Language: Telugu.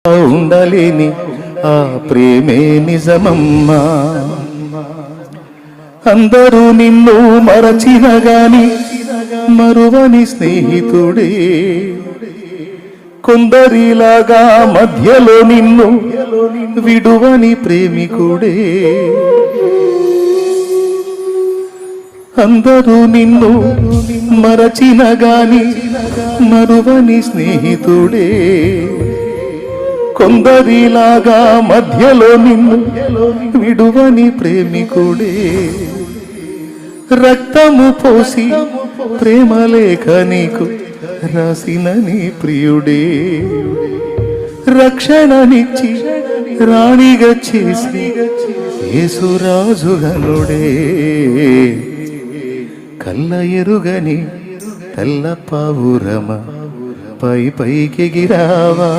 ఉండలేని ఆ ప్రేమే నిజమమ్మా. అందరూ నిన్ను మరచిన గాని మరువని స్నేహితుడే, కొందరిలాగా మధ్యలో నిన్ను విడువని ప్రేమికుడే. అందరూ నిన్ను మరచిన గాని మరువని స్నేహితుడే, కొందరిలాగా మధ్యలో నిన్ను విడువని ప్రేమికుడే. రక్తము పోసి ప్రేమలేఖ నీకు రాసిన నీ ప్రియుడే, రక్షణనిచ్చి రాణిగా చేసి యేసురాజుగనుడే. కళ్ళ ఎరుగని తెల్ల పావురమ పైకెగిరావా,